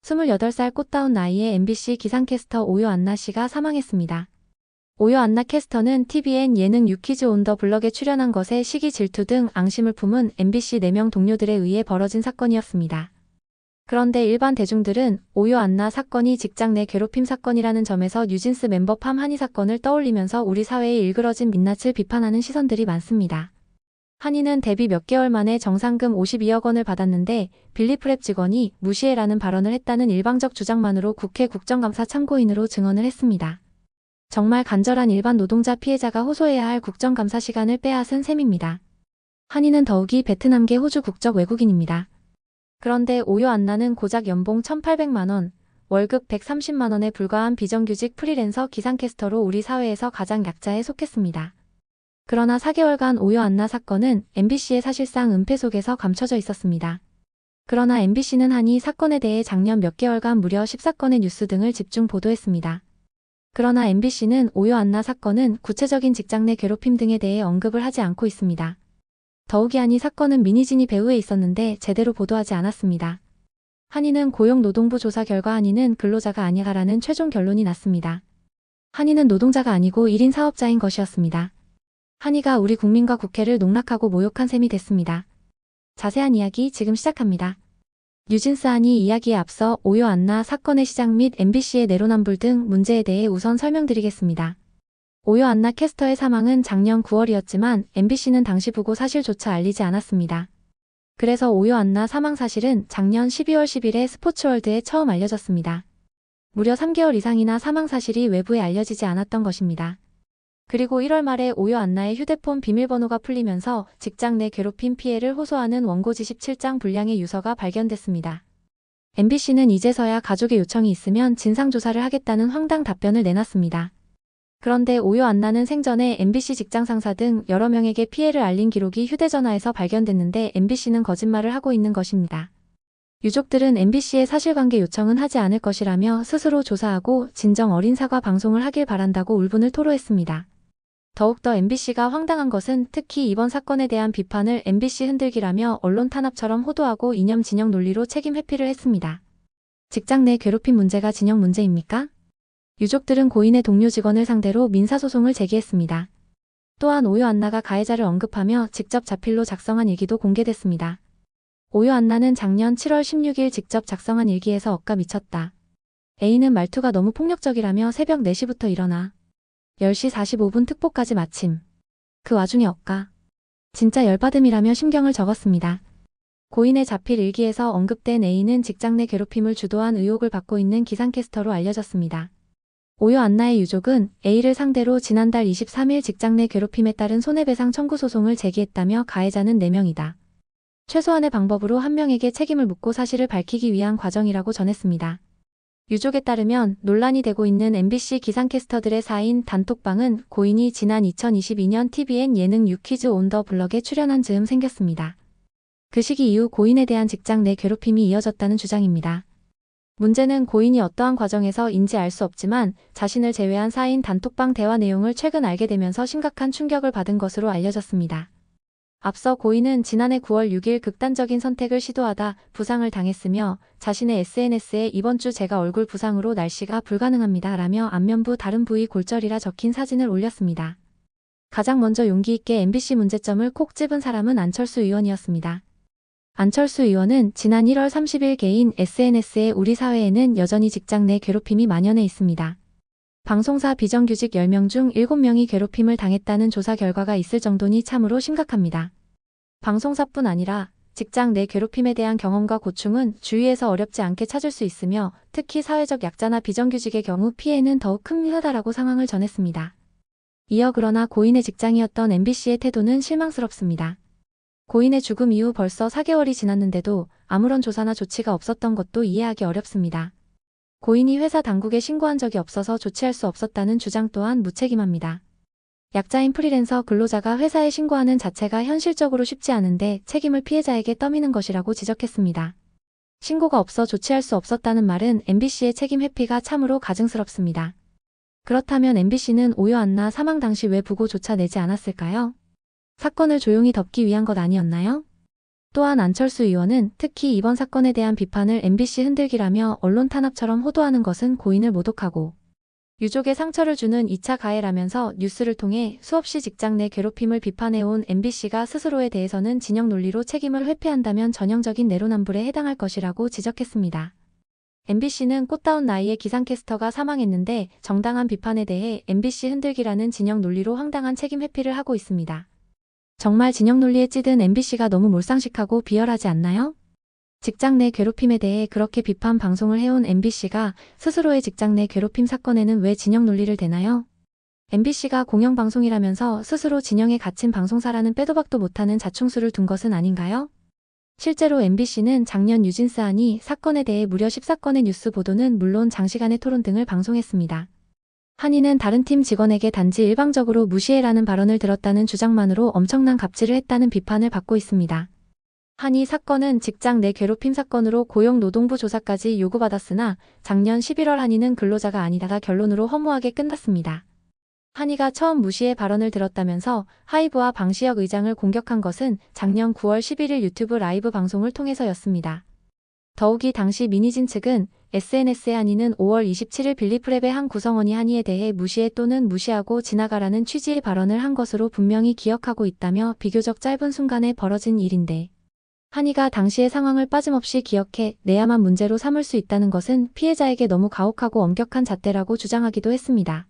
28살 꽃다운 나이에 MBC 기상캐스터 오요 안나 씨가 사망했습니다. 오요 안나 캐스터는 TVN 예능 유퀴즈 온 더 블럭에 출연한 것에 시기 질투 등 앙심을 품은 MBC 4명 동료들에 의해 벌어진 사건이었습니다. 그런데 일반 대중들은 오요 안나 사건이 직장 내 괴롭힘 사건이라는 점에서 뉴진스 멤버 팜 한이 사건을 떠올리면서 우리 사회의 일그러진 민낯을 비판하는 시선들이 많습니다. 한이는 데뷔 몇 개월 만에 정상금 52억 원을 받았는데 빌리프랩 직원이 무시해라는 발언을 했다는 일방적 주장만으로 국회 국정감사 참고인으로 증언을 했습니다. 정말 간절한 일반 노동자 피해자가 호소해야 할 국정감사 시간을 빼앗은 셈입니다. 한이는 더욱이 베트남계 호주 국적 외국인입니다. 그런데 오요 안나는 고작 연봉 1,800만 원, 월급 130만 원에 불과한 비정규직 프리랜서 기상캐스터로 우리 사회에서 가장 약자에 속했습니다. 그러나 4개월간 오요 안나 사건은 MBC의 사실상 은폐 속에서 감춰져 있었습니다. 그러나 MBC는 한이 사건에 대해 작년 몇 개월간 무려 14건의 뉴스 등을 집중 보도했습니다. 그러나 MBC는 오요 안나 사건은 구체적인 직장 내 괴롭힘 등에 대해 언급을 하지 않고 있습니다. 더욱이 한이 사건은 미니진이 배후에 있었는데 제대로 보도하지 않았습니다. 한이는 고용노동부 조사 결과 한이는 근로자가 아니라는 최종 결론이 났습니다. 한이는 노동자가 아니고 1인 사업자인 것이었습니다. 한이가 우리 국민과 국회를 농락하고 모욕한 셈이 됐습니다. 자세한 이야기 지금 시작합니다. 뉴진스 한이 이야기에 앞서 오요 안나 사건의 시작 및 MBC의 내로남불 등 문제에 대해 우선 설명드리겠습니다. 오요 안나 캐스터의 사망은 작년 9월이었지만 MBC는 당시 부고 사실조차 알리지 않았습니다. 그래서 오요 안나 사망 사실은 작년 12월 10일에 스포츠월드에 처음 알려졌습니다. 무려 3개월 이상이나 사망 사실이 외부에 알려지지 않았던 것입니다. 그리고 1월 말에 오요 안나의 휴대폰 비밀번호가 풀리면서 직장 내 괴롭힘 피해를 호소하는 원고 17장 분량의 유서가 발견됐습니다. MBC는 이제서야 가족의 요청이 있으면 진상조사를 하겠다는 황당 답변을 내놨습니다. 그런데 오요 안나는 생전에 MBC 직장 상사 등 여러 명에게 피해를 알린 기록이 휴대전화에서 발견됐는데 MBC는 거짓말을 하고 있는 것입니다. 유족들은 MBC의 사실관계 요청은 하지 않을 것이라며 스스로 조사하고 진정 어린 사과 방송을 하길 바란다고 울분을 토로했습니다. 더욱더 MBC가 황당한 것은 특히 이번 사건에 대한 비판을 MBC 흔들기라며 언론 탄압처럼 호도하고 이념 진영 논리로 책임 회피를 했습니다. 직장 내 괴롭힘 문제가 진영 문제입니까? 유족들은 고인의 동료 직원을 상대로 민사소송을 제기했습니다. 또한 오요 안나가 가해자를 언급하며 직접 자필로 작성한 일기도 공개됐습니다. 오요 안나는 작년 7월 16일 직접 작성한 일기에서 억까 미쳤다. A는 말투가 너무 폭력적이라며 새벽 4시부터 일어나 10시 45분 특보까지 마침. 그 와중에 억까. 진짜 열받음이라며 심경을 적었습니다. 고인의 자필 일기에서 언급된 A는 직장 내 괴롭힘을 주도한 의혹을 받고 있는 기상캐스터로 알려졌습니다. 오요 안나의 유족은 A를 상대로 지난달 23일 직장 내 괴롭힘에 따른 손해배상 청구 소송을 제기했다며 가해자는 4명이다. 최소한의 방법으로 한 명에게 책임을 묻고 사실을 밝히기 위한 과정이라고 전했습니다. 유족에 따르면 논란이 되고 있는 MBC 기상캐스터들의 4인 단톡방은 고인이 지난 2022년 TVN 예능 유퀴즈 온 더 블럭에 출연한 즈음 생겼습니다. 그 시기 이후 고인에 대한 직장 내 괴롭힘이 이어졌다는 주장입니다. 문제는 고인이 어떠한 과정에서인지 알 수 없지만 자신을 제외한 4인 단톡방 대화 내용을 최근 알게 되면서 심각한 충격을 받은 것으로 알려졌습니다. 앞서 고인은 지난해 9월 6일 극단적인 선택을 시도하다 부상을 당했으며 자신의 SNS에 이번 주 제가 얼굴 부상으로 날씨가 불가능합니다 라며 안면부 다른 부위 골절이라 적힌 사진을 올렸습니다. 가장 먼저 용기 있게 MBC 문제점을 콕 집은 사람은 안철수 의원이었습니다. 안철수 의원은 지난 1월 30일 개인 SNS에 우리 사회에는 여전히 직장 내 괴롭힘이 만연해 있습니다. 방송사 비정규직 10명 중 7명이 괴롭힘을 당했다는 조사 결과가 있을 정도니 참으로 심각합니다. 방송사뿐 아니라 직장 내 괴롭힘에 대한 경험과 고충은 주위에서 어렵지 않게 찾을 수 있으며 특히 사회적 약자나 비정규직의 경우 피해는 더욱 큽니다라고 상황을 전했습니다. 이어 그러나 고인의 직장이었던 MBC의 태도는 실망스럽습니다. 고인의 죽음 이후 벌써 4개월이 지났는데도 아무런 조사나 조치가 없었던 것도 이해하기 어렵습니다. 고인이 회사 당국에 신고한 적이 없어서 조치할 수 없었다는 주장 또한 무책임합니다. 약자인 프리랜서 근로자가 회사에 신고하는 자체가 현실적으로 쉽지 않은데 책임을 피해자에게 떠미는 것이라고 지적했습니다. 신고가 없어 조치할 수 없었다는 말은 MBC의 책임 회피가 참으로 가증스럽습니다. 그렇다면 MBC는 오요 안나 사망 당시 왜 부고조차 내지 않았을까요? 사건을 조용히 덮기 위한 것 아니었나요? 또한 안철수 의원은 특히 이번 사건에 대한 비판을 MBC 흔들기라며 언론 탄압처럼 호도하는 것은 고인을 모독하고 유족의 상처를 주는 2차 가해라면서 뉴스를 통해 수없이 직장 내 괴롭힘을 비판해온 MBC가 스스로에 대해서는 진영 논리로 책임을 회피한다면 전형적인 내로남불에 해당할 것이라고 지적했습니다. MBC는 꽃다운 나이에 기상캐스터가 사망했는데 정당한 비판에 대해 MBC 흔들기라는 진영 논리로 황당한 책임 회피를 하고 있습니다. 정말 진영 논리에 찌든 MBC가 너무 몰상식하고 비열하지 않나요? 직장 내 괴롭힘에 대해 그렇게 비판 방송을 해온 MBC가 스스로의 직장 내 괴롭힘 사건에는 왜 진영 논리를 대나요? MBC가 공영방송이라면서 스스로 진영에 갇힌 방송사라는 빼도 박도 못하는 자충수를 둔 것은 아닌가요? 실제로 MBC는 작년 뉴진스 한이 사건에 대해 무려 14건의 뉴스 보도는 물론 장시간의 토론 등을 방송했습니다. 한이는 다른 팀 직원에게 단지 일방적으로 무시해라는 발언을 들었다는 주장만으로 엄청난 갑질을 했다는 비판을 받고 있습니다. 한이 사건은 직장 내 괴롭힘 사건으로 고용노동부 조사까지 요구받았으나 작년 11월 한이는 근로자가 아니다가 결론으로 허무하게 끝났습니다. 한이가 처음 무시의 발언을 들었다면서 하이브와 방시혁 의장을 공격한 것은 작년 9월 11일 유튜브 라이브 방송을 통해서였습니다. 더욱이 당시 미니진 측은 SNS에 한이는 5월 27일 빌리프랩의 한 구성원이 한이에 대해 무시해 또는 무시하고 지나가라는 취지의 발언을 한 것으로 분명히 기억하고 있다며 비교적 짧은 순간에 벌어진 일인데 한이가 당시의 상황을 빠짐없이 기억해 내야만 문제로 삼을 수 있다는 것은 피해자에게 너무 가혹하고 엄격한 잣대라고 주장하기도 했습니다.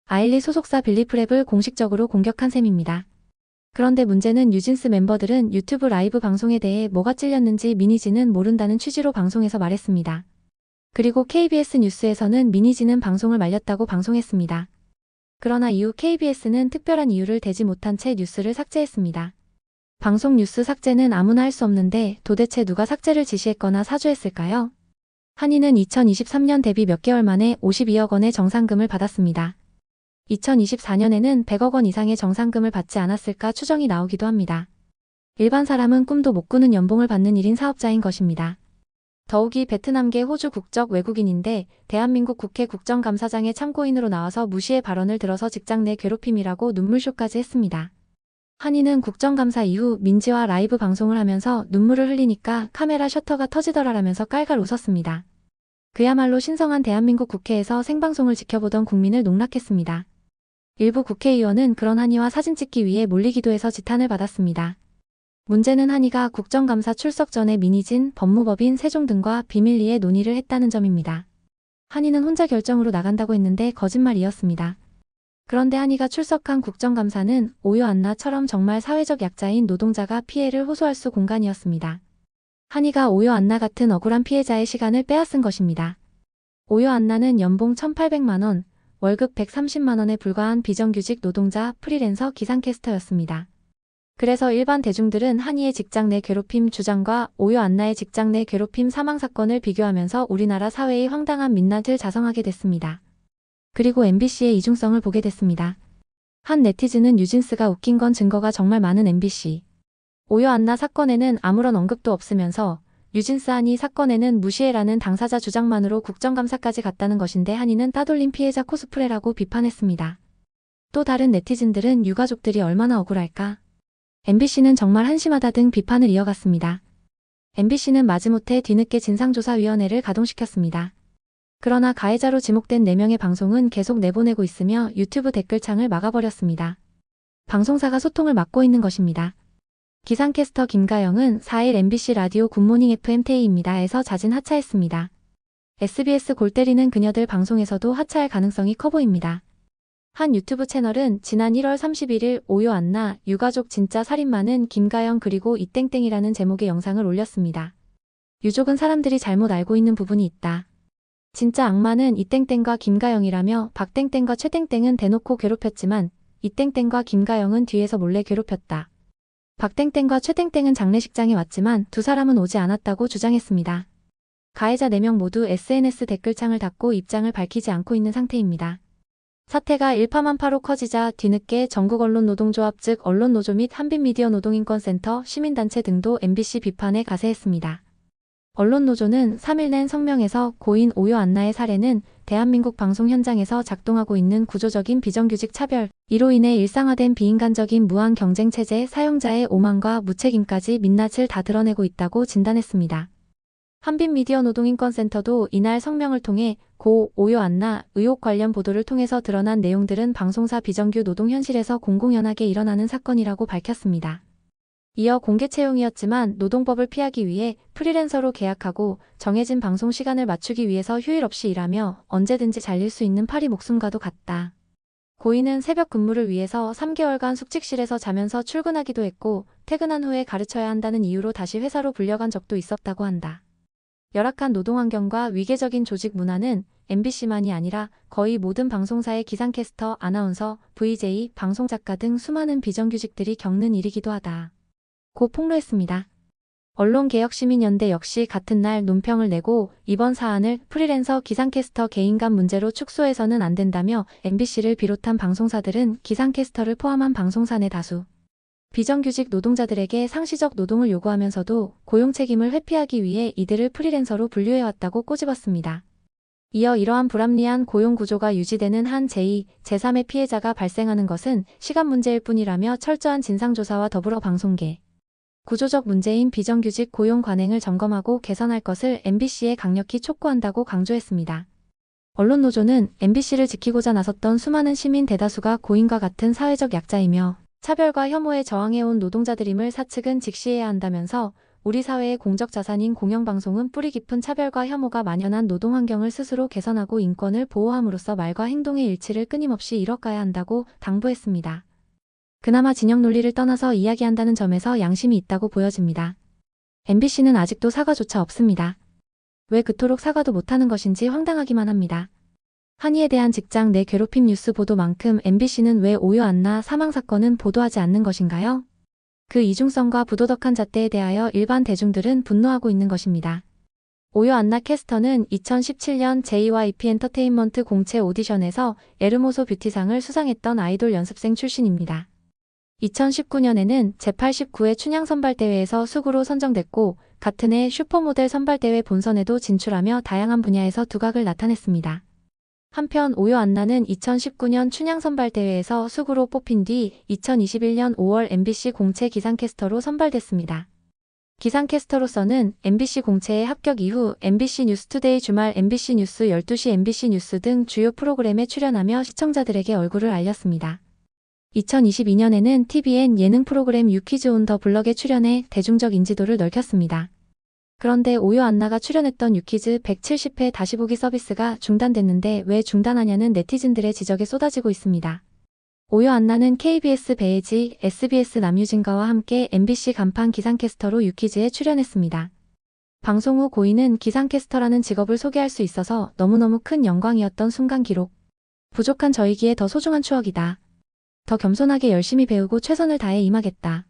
아일리 소속사 빌리프랩을 공식적으로 공격한 셈입니다. 그런데 문제는 뉴진스 멤버들은 유튜브 라이브 방송에 대해 뭐가 찔렸는지 미니진은 모른다는 취지로 방송에서 말했습니다. 그리고 KBS 뉴스에서는 미니진은 방송을 말렸다고 방송했습니다. 그러나 이후 KBS는 특별한 이유를 대지 못한 채 뉴스를 삭제했습니다. 방송 뉴스 삭제는 아무나 할 수 없는데 도대체 누가 삭제를 지시했거나 사주했을까요? 한이는 2023년 데뷔 몇 개월 만에 52억 원의 정상금을 받았습니다. 2024년에는 100억 원 이상의 정상금을 받지 않았을까 추정이 나오기도 합니다. 일반 사람은 꿈도 못 꾸는 연봉을 받는 1인 사업자인 것입니다. 더욱이 베트남계 호주 국적 외국인인데 대한민국 국회 국정감사장의 참고인으로 나와서 무시의 발언을 들어서 직장 내 괴롭힘이라고 눈물쇼까지 했습니다. 한이는 국정감사 이후 민지와 라이브 방송을 하면서 눈물을 흘리니까 카메라 셔터가 터지더라라면서 깔깔 웃었습니다. 그야말로 신성한 대한민국 국회에서 생방송을 지켜보던 국민을 농락했습니다. 일부 국회의원은 그런 한이와 사진 찍기 위해 몰리기도 해서 지탄을 받았습니다. 문제는 한이가 국정감사 출석 전에 미니진, 법무법인, 세종 등과 비밀리에 논의를 했다는 점입니다. 한이는 혼자 결정으로 나간다고 했는데 거짓말이었습니다. 그런데 한이가 출석한 국정감사는 오요 안나처럼 정말 사회적 약자인 노동자가 피해를 호소할 수 공간이었습니다. 한이가 오요 안나 같은 억울한 피해자의 시간을 빼앗은 것입니다. 오요 안나는 연봉 1,800만 원, 월급 130만 원에 불과한 비정규직 노동자 프리랜서 기상캐스터였습니다. 그래서 일반 대중들은 한이의 직장 내 괴롭힘 주장과 오요 안나의 직장 내 괴롭힘 사망 사건을 비교하면서 우리나라 사회의 황당한 민낯을 자성하게 됐습니다. 그리고 MBC의 이중성을 보게 됐습니다. 한 네티즌은 뉴진스가 웃긴 건 증거가 정말 많은 MBC. 오요 안나 사건에는 아무런 언급도 없으면서 뉴진스 한이 사건에는 무시해라는 당사자 주장만으로 국정감사까지 갔다는 것인데 한이는 따돌림 피해자 코스프레라고 비판했습니다. 또 다른 네티즌들은 유가족들이 얼마나 억울할까? MBC는 정말 한심하다 등 비판을 이어갔습니다. MBC는 마지못해 뒤늦게 진상조사위원회를 가동시켰습니다. 그러나 가해자로 지목된 4명의 방송은 계속 내보내고 있으며 유튜브 댓글창을 막아버렸습니다. 방송사가 소통을 막고 있는 것입니다. 기상캐스터 김가영은 4일 MBC 라디오 굿모닝 FMTA입니다에서 자진 하차했습니다. SBS 골 때리는 그녀들 방송에서도 하차할 가능성이 커 보입니다. 한 유튜브 채널은 지난 1월 31일 오요 안나 유가족 진짜 살인마는 김가영 그리고 이땡땡이라는 제목의 영상을 올렸습니다. 유족은 사람들이 잘못 알고 있는 부분이 있다. 진짜 악마는 이땡땡과 김가영이라며 박땡땡과 최땡땡은 대놓고 괴롭혔지만 이땡땡과 김가영은 뒤에서 몰래 괴롭혔다. 박땡땡과 최땡땡은 장례식장에 왔지만 두 사람은 오지 않았다고 주장했습니다. 가해자 4명 모두 SNS 댓글창을 닫고 입장을 밝히지 않고 있는 상태입니다. 사태가 일파만파로 커지자 뒤늦게 전국언론노동조합 즉 언론노조 및 한빛미디어 노동인권센터, 시민단체 등도 MBC 비판에 가세했습니다. 언론노조는 3일 낸 성명에서 고인 오요 안나의 사례는 대한민국 방송 현장에서 작동하고 있는 구조적인 비정규직 차별, 이로 인해 일상화된 비인간적인 무한 경쟁체제, 사용자의 오만과 무책임까지 민낯을 다 드러내고 있다고 진단했습니다. 한빛미디어노동인권센터도 이날 성명을 통해 고 오요 안나 의혹 관련 보도를 통해서 드러난 내용들은 방송사 비정규 노동 현실에서 공공연하게 일어나는 사건이라고 밝혔습니다. 이어 공개 채용이었지만 노동법을 피하기 위해 프리랜서로 계약하고 정해진 방송 시간을 맞추기 위해서 휴일 없이 일하며 언제든지 잘릴 수 있는 파리 목숨과도 같다. 고인은 새벽 근무를 위해서 3개월간 숙직실에서 자면서 출근하기도 했고 퇴근한 후에 가르쳐야 한다는 이유로 다시 회사로 불려간 적도 있었다고 한다. 열악한 노동 환경과 위계적인 조직 문화는 MBC만이 아니라 거의 모든 방송사의 기상캐스터, 아나운서, VJ, 방송작가 등 수많은 비정규직들이 겪는 일이기도 하다. 고 폭로했습니다. 언론개혁시민연대 역시 같은 날 논평을 내고 이번 사안을 프리랜서 기상캐스터 개인 간 문제로 축소해서는 안 된다며 MBC를 비롯한 방송사들은 기상캐스터를 포함한 방송사 내 다수 비정규직 노동자들에게 상시적 노동을 요구하면서도 고용 책임을 회피하기 위해 이들을 프리랜서로 분류해왔다고 꼬집었습니다. 이어 이러한 불합리한 고용 구조가 유지되는 한 제2, 제3의 피해자가 발생하는 것은 시간 문제일 뿐이라며 철저한 진상조사와 더불어 방송계 구조적 문제인 비정규직 고용 관행을 점검하고 개선할 것을 MBC에 강력히 촉구한다고 강조했습니다. 언론노조는 MBC를 지키고자 나섰던 수많은 시민 대다수가 고인과 같은 사회적 약자이며 차별과 혐오에 저항해온 노동자들임을 사측은 직시해야 한다면서 우리 사회의 공적 자산인 공영방송은 뿌리 깊은 차별과 혐오가 만연한 노동환경을 스스로 개선하고 인권을 보호함으로써 말과 행동의 일치를 끊임없이 이뤄가야 한다고 당부했습니다. 그나마 진영 논리를 떠나서 이야기한다는 점에서 양심이 있다고 보여집니다. MBC는 아직도 사과조차 없습니다. 왜 그토록 사과도 못하는 것인지 황당하기만 합니다. 한이에 대한 직장 내 괴롭힘 뉴스 보도만큼 MBC는 왜 오요 안나 사망 사건은 보도하지 않는 것인가요? 그 이중성과 부도덕한 잣대에 대하여 일반 대중들은 분노하고 있는 것입니다. 오요 안나 캐스터는 2017년 JYP 엔터테인먼트 공채 오디션에서 에르모소 뷰티상을 수상했던 아이돌 연습생 출신입니다. 2019년에는 제89회 춘향 선발대회에서 수구로 선정됐고 같은 해 슈퍼모델 선발대회 본선에도 진출하며 다양한 분야에서 두각을 나타냈습니다. 한편 오요 안나는 2019년 춘향 선발대회에서 수구로 뽑힌 뒤 2021년 5월 MBC 공채 기상캐스터로 선발됐습니다. 기상캐스터로서는 MBC 공채에 합격 이후 MBC 뉴스투데이 주말 MBC 뉴스 12시 MBC 뉴스 등 주요 프로그램에 출연하며 시청자들에게 얼굴을 알렸습니다. 2022년에는 TVN 예능 프로그램 유퀴즈 온 더 블럭에 출연해 대중적 인지도를 넓혔습니다. 그런데 오요 안나가 출연했던 유퀴즈 170회 다시 보기 서비스가 중단됐는데 왜 중단하냐는 네티즌들의 지적에 쏟아지고 있습니다. 오요 안나는 KBS 배혜지, SBS 남유진과와 함께 MBC 간판 기상캐스터로 유퀴즈에 출연했습니다. 방송 후 고인은 기상캐스터라는 직업을 소개할 수 있어서 너무너무 큰 영광이었던 순간 기록. 부족한 저이기에 더 소중한 추억이다. 더 겸손하게 열심히 배우고 최선을 다해 임하겠다.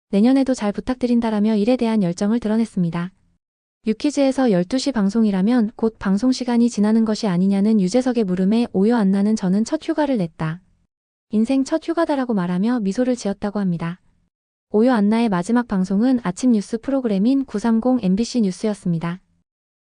내년에도 잘 부탁드린다라며 일에 대한 열정을 드러냈습니다. 유퀴즈에서 12시 방송이라면 곧 방송 시간이 지나는 것이 아니냐는 유재석의 물음에 오요 안나는 저는 첫 휴가를 냈다. 인생 첫 휴가다라고 말하며 미소를 지었다고 합니다. 오요 안나의 마지막 방송은 아침 뉴스 프로그램인 930 MBC 뉴스였습니다.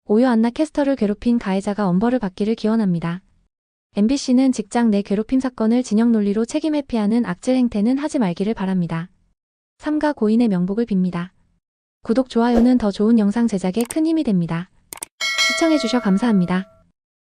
오요 안나 캐스터를 괴롭힌 가해자가 엄벌을 받기를 기원합니다. MBC는 직장 내 괴롭힘 사건을 진영 논리로 책임 회피하는 악질 행태는 하지 말기를 바랍니다. 삼가 고인의 명복을 빕니다. 구독, 좋아요는 더 좋은 영상 제작에 큰 힘이 됩니다. 시청해주셔 감사합니다.